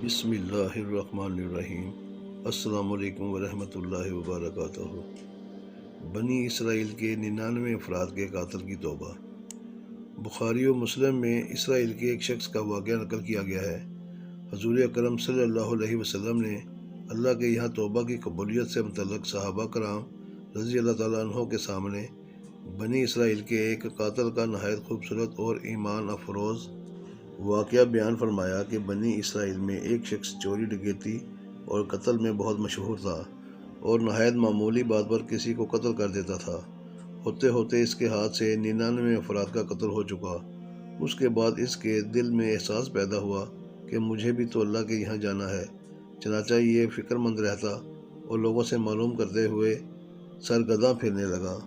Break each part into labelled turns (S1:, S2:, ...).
S1: بسم اللہ الرحمن الرحیم۔ السلام علیکم ورحمۃ اللہ وبرکاتہ۔ بنی اسرائیل کے 99 افراد کے قاتل کی توبہ۔ بخاری و مسلم میں اسرائیل کے ایک شخص کا واقعہ نقل کیا گیا ہے۔ حضور اکرم صلی اللہ علیہ وسلم نے اللہ کے یہاں توبہ کی قبولیت سے متعلق صحابہ کرام رضی اللہ تعالیٰ عنہ کے سامنے بنی اسرائیل کے ایک قاتل کا نہایت خوبصورت اور ایمان افروز واقعہ بیان فرمایا کہ بنی اسرائیل میں ایک شخص چوری ڈکیتی اور قتل میں بہت مشہور تھا اور نہایت معمولی بات پر کسی کو قتل کر دیتا تھا۔ ہوتے ہوتے اس کے ہاتھ سے 99 افراد کا قتل ہو چکا۔ اس کے بعد اس کے دل میں احساس پیدا ہوا کہ مجھے بھی تو اللہ کے یہاں جانا ہے۔ چنانچہ یہ فکر مند رہتا اور لوگوں سے معلوم کرتے ہوئے سرگرداں پھرنے لگا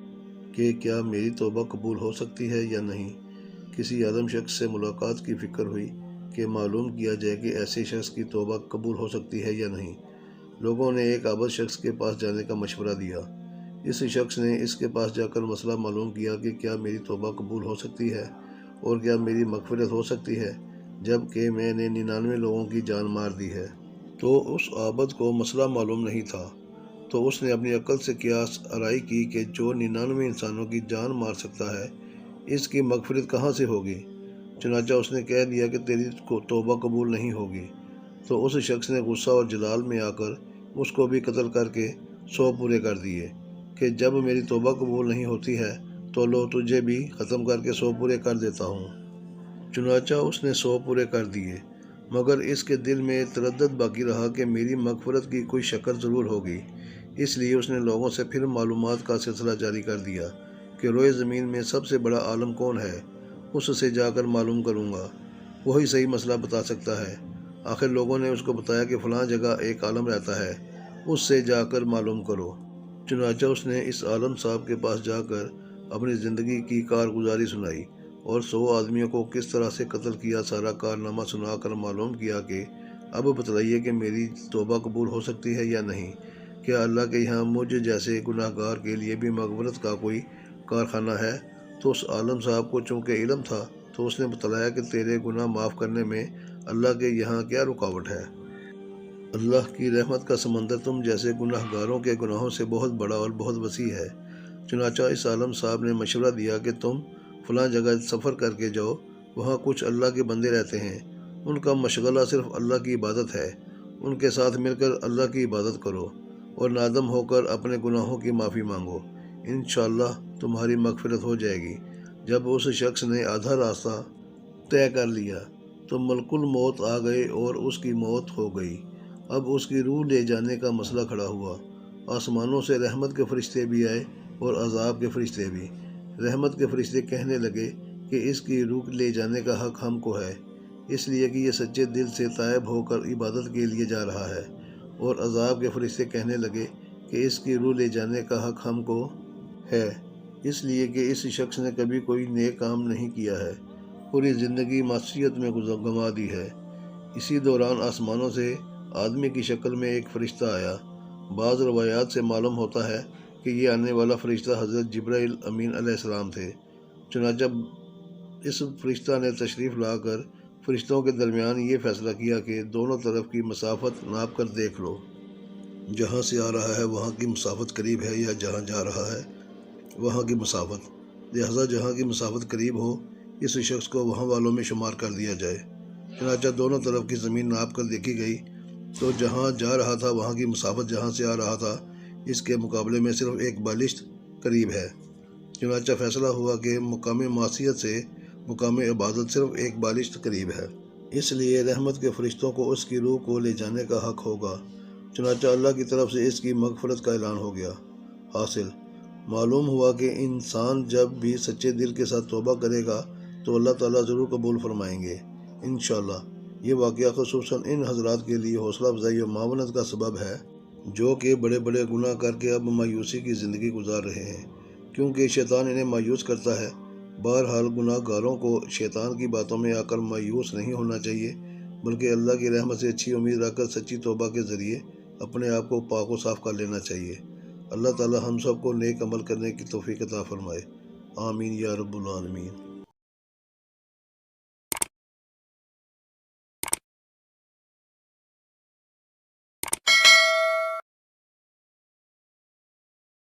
S1: کہ کیا میری توبہ قبول ہو سکتی ہے یا نہیں۔ کسی عالم شخص سے ملاقات کی فکر ہوئی کہ معلوم کیا جائے کہ ایسے شخص کی توبہ قبول ہو سکتی ہے یا نہیں۔ لوگوں نے ایک عابد شخص کے پاس جانے کا مشورہ دیا۔ اس شخص نے اس کے پاس جا کر مسئلہ معلوم کیا کہ کیا میری توبہ قبول ہو سکتی ہے اور کیا میری مغفرت ہو سکتی ہے جب کہ میں نے 99 لوگوں کی جان مار دی ہے۔ تو اس عابد کو مسئلہ معلوم نہیں تھا، تو اس نے اپنی عقل سے قیاس آرائی کی کہ جو 99 انسانوں کی جان مار سکتا ہے اس کی مغفرت کہاں سے ہوگی۔ چنانچہ اس نے کہہ دیا کہ تیری توبہ قبول نہیں ہوگی۔ تو اس شخص نے غصہ اور جلال میں آ کر اس کو بھی قتل کر کے 100 پورے کر دیے کہ جب میری توبہ قبول نہیں ہوتی ہے تو لو تجھے بھی ختم کر کے 100 پورے کر دیتا ہوں۔ چنانچہ اس نے 100 پورے کر دیے، مگر اس کے دل میں تردد باقی رہا کہ میری مغفرت کی کوئی شکل ضرور ہوگی۔ اس لیے اس نے لوگوں سے پھر معلومات کا سلسلہ جاری کر دیا کہ روئے زمین میں سب سے بڑا عالم کون ہے، اس سے جا کر معلوم کروں گا، وہی صحیح مسئلہ بتا سکتا ہے۔ آخر لوگوں نے اس کو بتایا کہ فلاں جگہ ایک عالم رہتا ہے، اس سے جا کر معلوم کرو۔ چنانچہ اس نے اس عالم صاحب کے پاس جا کر اپنی زندگی کی کارگزاری سنائی اور 100 آدمیوں کو کس طرح سے قتل کیا سارا کارنامہ سنا کر معلوم کیا کہ اب بتلائیے کہ میری توبہ قبول ہو سکتی ہے یا نہیں۔ کیا اللہ کے یہاں مجھ جیسے گناہ گار کے لیے بھی مغفرت کا کوئی کارخانہ ہے؟ تو اس عالم صاحب کو چونکہ علم تھا تو اس نے بتلایا کہ تیرے گناہ معاف کرنے میں اللہ کے یہاں کیا رکاوٹ ہے۔ اللہ کی رحمت کا سمندر تم جیسے گناہ گاروں کے گناہوں سے بہت بڑا اور بہت وسیع ہے۔ چنانچہ اس عالم صاحب نے مشورہ دیا کہ تم فلاں جگہ سفر کر کے جاؤ، وہاں کچھ اللہ کے بندے رہتے ہیں، ان کا مشغلہ صرف اللہ کی عبادت ہے، ان کے ساتھ مل کر اللہ کی عبادت کرو اور نادم ہو کر اپنے گناہوں کی معافی مانگو، انشاءاللہ تمہاری مغفرت ہو جائے گی۔ جب اس شخص نے آدھا راستہ طے کر لیا تو ملک الموت آ گئے اور اس کی موت ہو گئی۔ اب اس کی روح لے جانے کا مسئلہ کھڑا ہوا۔ آسمانوں سے رحمت کے فرشتے بھی آئے اور عذاب کے فرشتے بھی۔ رحمت کے فرشتے کہنے لگے کہ اس کی روح لے جانے کا حق ہم کو ہے، اس لیے کہ یہ سچے دل سے تائب ہو کر عبادت کے لیے جا رہا ہے، اور عذاب کے فرشتے کہنے لگے کہ اس کی روح لے جانے کا حق ہم کو ہے، اس لیے کہ اس شخص نے کبھی کوئی نیک کام نہیں کیا ہے، پوری زندگی معصیت میں گنوا دی ہے۔ اسی دوران آسمانوں سے آدمی کی شکل میں ایک فرشتہ آیا۔ بعض روایات سے معلوم ہوتا ہے کہ یہ آنے والا فرشتہ حضرت جبرائیل امین علیہ السلام تھے۔ چنانچہ اس فرشتہ نے تشریف لا کر فرشتوں کے درمیان یہ فیصلہ کیا کہ دونوں طرف کی مسافت ناپ کر دیکھ لو، جہاں سے آ رہا ہے وہاں کی مسافت قریب ہے یا جہاں جا رہا ہے وہاں کی مسافت، لہذا جہاں کی مسافت قریب ہو اس شخص کو وہاں والوں میں شمار کر دیا جائے۔ چنانچہ دونوں طرف کی زمین ناپ کر دیکھی گئی تو جہاں جا رہا تھا وہاں کی مسافت جہاں سے آ رہا تھا اس کے مقابلے میں صرف ایک بالشت قریب ہے۔ چنانچہ فیصلہ ہوا کہ مقام معصیت سے مقام عبادت صرف ایک بالشت قریب ہے، اس لیے رحمت کے فرشتوں کو اس کی روح کو لے جانے کا حق ہوگا۔ چنانچہ اللہ کی طرف سے اس کی مغفرت کا اعلان ہو گیا۔ حاصل معلوم ہوا کہ انسان جب بھی سچے دل کے ساتھ توبہ کرے گا تو اللہ تعالیٰ ضرور قبول فرمائیں گے انشاءاللہ۔ یہ واقعہ خصوصاً ان حضرات کے لیے حوصلہ افزائی و معاونت کا سبب ہے جو کہ بڑے بڑے گناہ کر کے اب مایوسی کی زندگی گزار رہے ہیں، کیونکہ شیطان انہیں مایوس کرتا ہے۔ بہرحال گناہ گاروں کو شیطان کی باتوں میں آ کر مایوس نہیں ہونا چاہیے، بلکہ اللہ کی رحمت سے اچھی امید رکھ کر سچی توبہ کے ذریعے اپنے آپ کو پاک و صاف کر لینا چاہیے۔ اللہ تعالی ہم سب کو نیک عمل کرنے کی توفیق عطا فرمائے، آمین یا رب العالمین۔